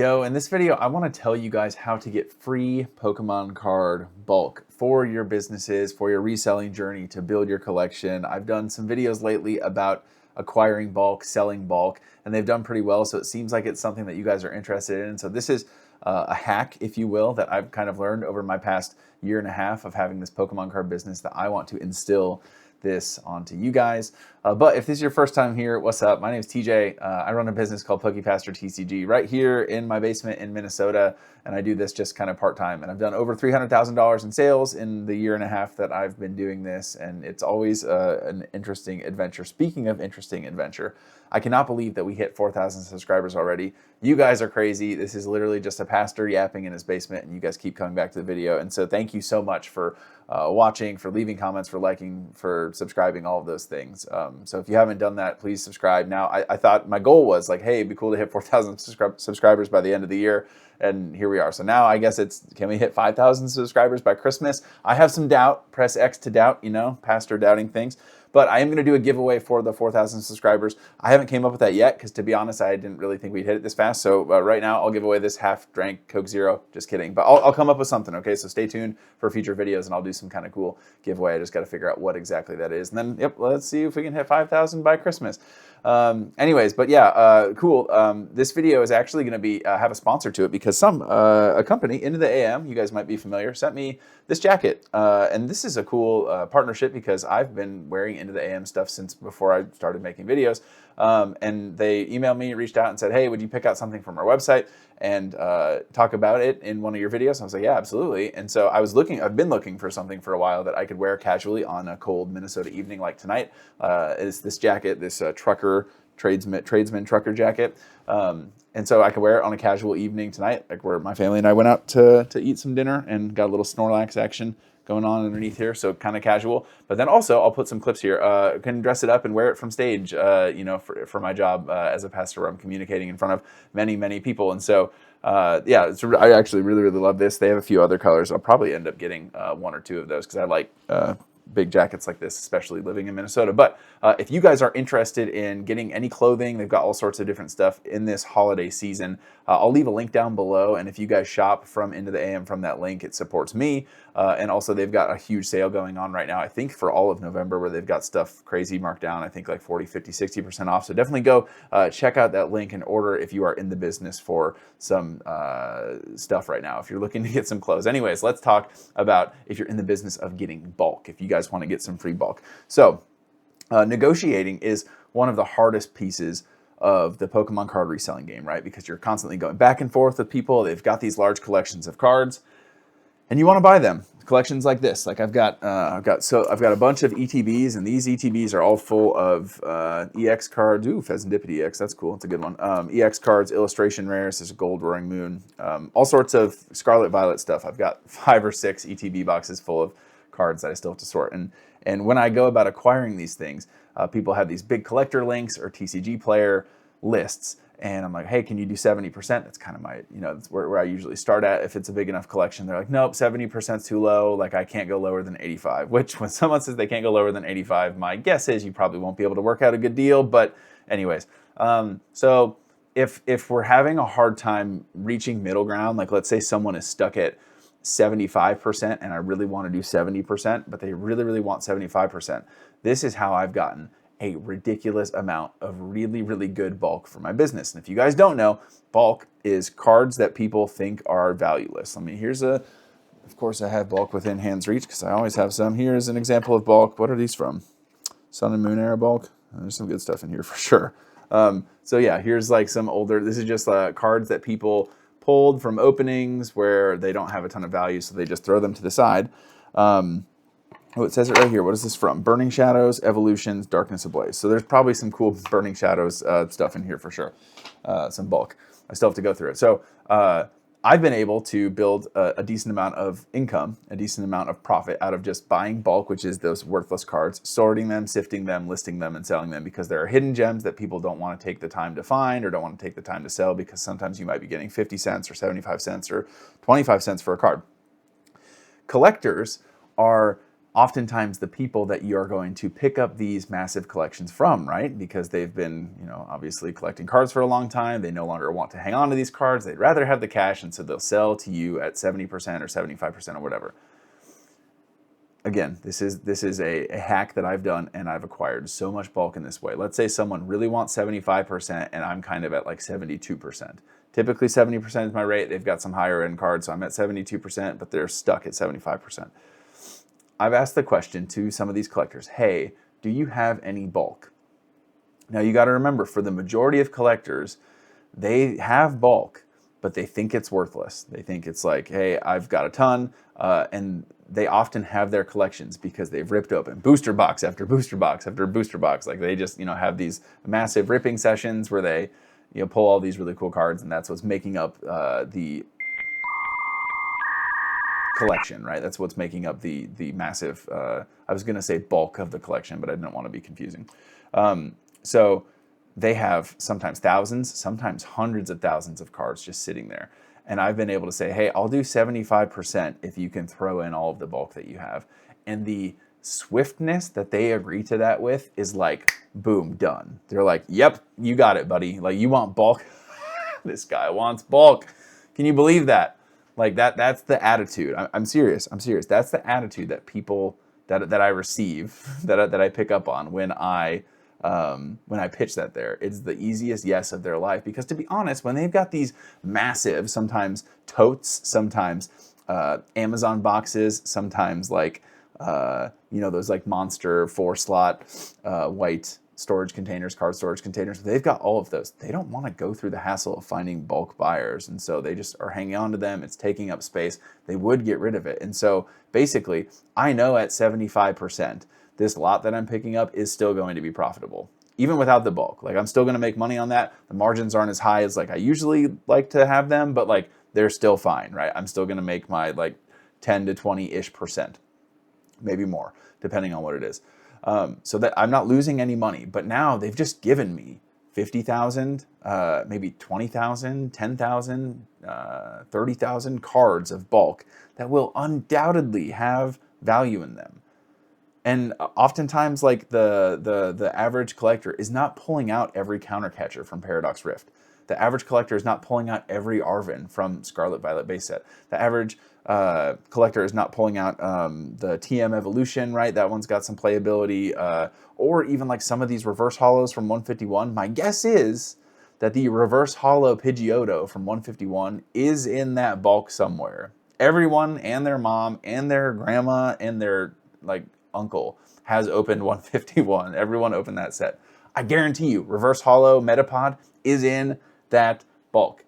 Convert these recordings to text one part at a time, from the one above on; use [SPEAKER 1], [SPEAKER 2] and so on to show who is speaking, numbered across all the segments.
[SPEAKER 1] Yo, in this video, I want to tell you guys how to get free Pokemon card bulk for your businesses, for your reselling journey to build your collection. I've done some videos lately about acquiring bulk, selling bulk, and they've done pretty well. So it seems like it's something that you guys are interested in. So this is a hack, if you will, that I've kind of learned over my past year and a half of having this Pokemon card business that I want to instill this onto you guys. But if this is your first time here, what's up? My name is TJ. I run a business called PokePaster TCG right here in my basement in Minnesota, and I do this just kind of part-time. And I've done over $300,000 in sales in the year and a half that I've been doing this, and it's always an interesting adventure. Speaking of interesting adventure, I cannot believe that we hit 4,000 subscribers already. You guys are crazy. This is literally just a pastor yapping in his basement, and you guys keep coming back to the video. And so thank you so much for watching, for leaving comments, for liking, for subscribing, all of those things. So if you haven't done that, please subscribe. Now, I thought my goal was like, hey, it'd be cool to hit 4,000 subscribers by the end of the year. And here we are. So now I guess can we hit 5,000 subscribers by Christmas? I have some doubt. Press X to doubt, pastor doubting things. But I am going to do a giveaway for the 4,000 subscribers. I haven't came up with that yet because, to be honest, I didn't really think we'd hit it this fast. So right now, I'll give away this half-drank Coke Zero. Just kidding. But I'll come up with something, okay? So stay tuned for future videos, and I'll do some kind of cool giveaway. I just got to figure out what exactly that is. And then, yep, let's see if we can hit 5,000 by Christmas. Anyways, but yeah, cool. This video is actually going to be have a sponsor to it because a company, Into the AM, you guys might be familiar, sent me this jacket. And this is a cool partnership because I've been wearing Into the AM stuff since before I started making videos. And they emailed me, reached out and said, hey, would you pick out something from our website and talk about it in one of your videos? And I was like, yeah, absolutely. And so I've been looking for something for a while that I could wear casually on a cold Minnesota evening like tonight. Is this jacket, this tradesman trucker jacket. And so I could wear it on a casual evening tonight, like where my family and I went out to eat some dinner and got a little Snorlax action going on underneath here, so kind of casual. But then also, I'll put some clips here. Can dress it up and wear it from stage, for my job as a pastor, where I'm communicating in front of many, many people. And so, yeah, I actually really, really love this. They have a few other colors. I'll probably end up getting one or two of those because I like big jackets like this, especially living in Minnesota. But if you guys are interested in getting any clothing, they've got all sorts of different stuff in this holiday season. I'll leave a link down below, and if you guys shop from Into the AM from that link, it supports me. And also, they've got a huge sale going on right now, I think for all of November, where they've got stuff crazy marked down, I think like 40, 50, 60% off. So definitely go check out that link and order if you are in the business for some stuff right now, if you're looking to get some clothes. Anyways, let's talk about if you're in the business of getting bulk, if you guys want to get some free bulk. So negotiating is one of the hardest pieces of the Pokemon card reselling game, right? Because you're constantly going back and forth with people. They've got these large collections of cards, and you want to buy them. Collections like this, like I've got a bunch of ETBs, and these ETBs are all full of EX cards. Ooh, Pheasantipity EX, that's cool. It's a good one. EX cards, illustration rares. There's a Gold Roaring Moon, all sorts of Scarlet Violet stuff. I've got 5 or 6 ETB boxes full of cards that I still have to sort. And when I go about acquiring these things, people have these big collector links or TCGplayer lists. And I'm like, hey, can you do 70%? That's kind of my, that's where I usually start at. If it's a big enough collection, they're like, nope, 70% is too low. Like, I can't go lower than 85, which when someone says they can't go lower than 85, my guess is you probably won't be able to work out a good deal. But anyways, so if we're having a hard time reaching middle ground, like let's say someone is stuck at 75% and I really want to do 70%, but they really, really want 75%. This is how I've gotten a ridiculous amount of really, really good bulk for my business. And if you guys don't know, bulk is cards that people think are valueless. I mean, of course I have bulk within hand's reach because I always have some. Here's an example of bulk. What are these from? Sun and Moon Era bulk. There's some good stuff in here for sure. So yeah, here's like some older, this is just cards that people pulled from openings where they don't have a ton of value, so they just throw them to the side. Oh, it says it right here. What is this from? Burning Shadows, Evolutions, Darkness Ablaze. So there's probably some cool Burning Shadows stuff in here for sure. Some bulk. I still have to go through it. So I've been able to build a decent amount of income, a decent amount of profit out of just buying bulk, which is those worthless cards, sorting them, sifting them, listing them, and selling them, because there are hidden gems that people don't want to take the time to find or don't want to take the time to sell, because sometimes you might be getting 50 cents or 75 cents or 25 cents for a card. Collectors are oftentimes the people that you're going to pick up these massive collections from, right? Because they've been, obviously collecting cards for a long time. They no longer want to hang on to these cards. They'd rather have the cash, and so they'll sell to you at 70% or 75% or whatever. Again, this is a hack that I've done, and I've acquired so much bulk in this way. Let's say someone really wants 75%, and I'm kind of at like 72%. Typically 70% is my rate. They've got some higher end cards, so I'm at 72%, but they're stuck at 75%. I've asked the question to some of these collectors, hey, do you have any bulk? Now you got to remember, for the majority of collectors, they have bulk, but they think it's worthless. They think it's like, hey, I've got a ton, and they often have their collections because they've ripped open booster box after booster box after booster box. Like they just, have these massive ripping sessions where they, pull all these really cool cards, and that's what's making up the collection, right? That's what's making up the massive, I was gonna say bulk of the collection, but I didn't want to be confusing. So they have sometimes thousands, sometimes hundreds of thousands of cards just sitting there. And I've been able to say, hey, I'll do 75% if you can throw in all of the bulk that you have. And the swiftness that they agree to that with is like, boom, done. They're like, yep, you got it, buddy. Like, you want bulk? This guy wants bulk. Can you believe that? Like that's the attitude. I'm serious. That's the attitude that people that I receive, that I pick up on when I pitch that there. It's the easiest yes of their life, because to be honest, when they've got these massive, sometimes totes, sometimes Amazon boxes, sometimes like those like monster 4-slot white storage containers, card storage containers, they've got all of those. They don't want to go through the hassle of finding bulk buyers, and so they just are hanging on to them. It's taking up space. They would get rid of it. And so basically, I know at 75%, this lot that I'm picking up is still going to be profitable, even without the bulk. Like, I'm still going to make money on that. The margins aren't as high as like I usually like to have them, but like they're still fine, right? I'm still going to make my like 10 to 20-ish%, maybe more, depending on what it is. So that I'm not losing any money. But now they've just given me 50,000, maybe 20,000, 10,000, 30,000 cards of bulk that will undoubtedly have value in them. And oftentimes, like the average collector is not pulling out every countercatcher from Paradox Rift. The average collector is not pulling out every Arven from Scarlet Violet base set. The average collector is not pulling out the TM Evolution, right? That one's got some playability. Or even like some of these reverse holos from 151. My guess is that the reverse holo Pidgeotto from 151 is in that bulk somewhere. Everyone and their mom and their grandma and their like uncle has opened 151. Everyone opened that set. I guarantee you, reverse holo Metapod is in that bulk,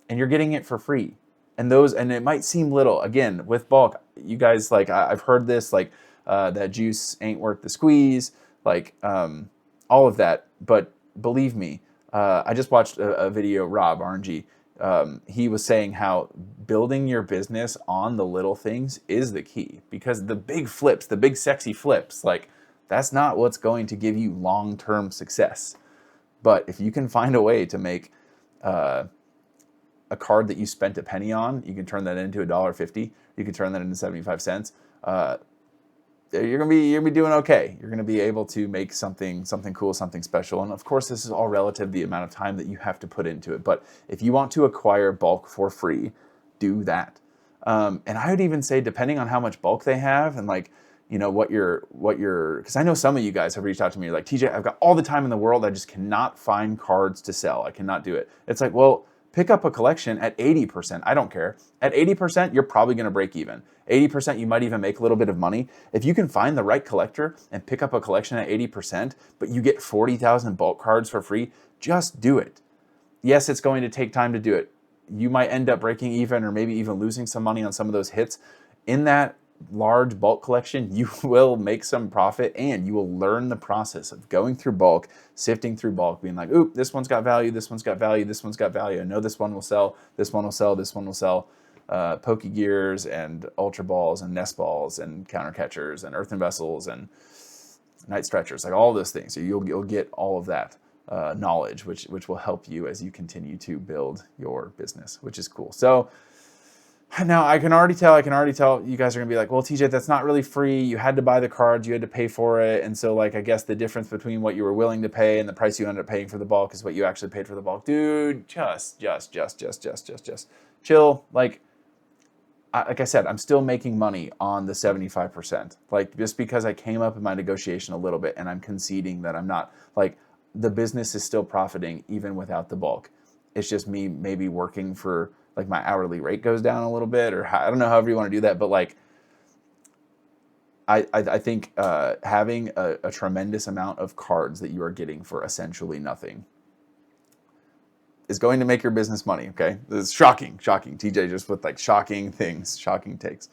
[SPEAKER 1] and you're getting it for free. And it might seem little. Again, with bulk, you guys, like, I've heard this, like, that juice ain't worth the squeeze, like, all of that. But believe me, I just watched a video, Rob, RNG. He was saying how building your business on the little things is the key, because the big flips, the big sexy flips, like, that's not what's going to give you long-term success. But if you can find a way to make a card that you spent a penny on, you can turn that into $1.50. You can turn that into 75 cents. You're gonna be doing okay. You're gonna be able to make something cool, something special. And of course, this is all relative to the amount of time that you have to put into it. But if you want to acquire bulk for free, do that. And I would even say, depending on how much bulk they have, and like, what you're, because I know some of you guys have reached out to me, like, TJ, I've got all the time in the world, I just cannot find cards to sell. I cannot do it. It's like, well, pick up a collection at 80%. I don't care. At 80%, you're probably going to break even. 80%, you might even make a little bit of money. If you can find the right collector and pick up a collection at 80%, but you get 40,000 bulk cards for free, just do it. Yes, it's going to take time to do it. You might end up breaking even, or maybe even losing some money on some of those hits. In that large bulk collection, you will make some profit, and you will learn the process of going through bulk, sifting through bulk, being like, oop, this one's got value, this one's got value, this one's got value. I know this one will sell, this one will sell, this one will sell. Pokegears and Ultra Balls and Nest Balls and Counter Catchers and Earthen Vessels and Night Stretchers, like all those things. So you'll get all of that knowledge, which will help you as you continue to build your business, which is cool. So Now I can already tell you guys are gonna be like, well, TJ, that's not really free. You had to buy the cards, you had to pay for it. And so like, I guess the difference between what you were willing to pay and the price you ended up paying for the bulk is what you actually paid for the bulk. Dude, just chill. Like I said, I'm still making money on the 75%. Like just because I came up in my negotiation a little bit and I'm conceding that I'm not, like, the business is still profiting even without the bulk. It's just me maybe working for, like, my hourly rate goes down a little bit, or I don't know, however you want to do that. But like, I think having a tremendous amount of cards that you are getting for essentially nothing is going to make your business money. Okay, this is shocking. TJ just with like shocking things, shocking takes.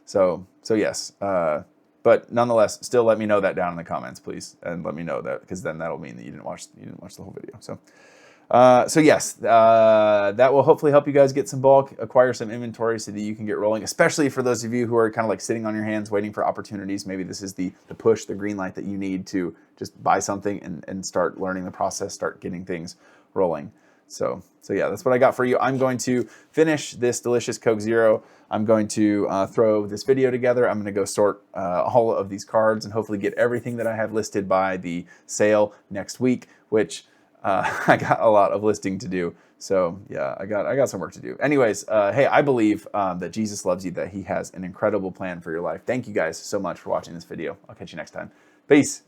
[SPEAKER 1] So yes, but nonetheless, still let me know that down in the comments, please, and let me know that, because then that'll mean that you didn't watch the whole video. So yes, that will hopefully help you guys get some bulk, acquire some inventory so that you can get rolling, especially for those of you who are kind of like sitting on your hands waiting for opportunities. Maybe this is the push, the green light that you need to just buy something and start learning the process, start getting things rolling. So yeah, that's what I got for you. I'm going to finish this delicious Coke Zero. I'm going to throw this video together. I'm going to go sort all of these cards and hopefully get everything that I have listed by the sale next week, which I got a lot of listing to do. So yeah, I got some work to do. Anyways, hey, I believe that Jesus loves you, that he has an incredible plan for your life. Thank you guys so much for watching this video. I'll catch you next time. Peace.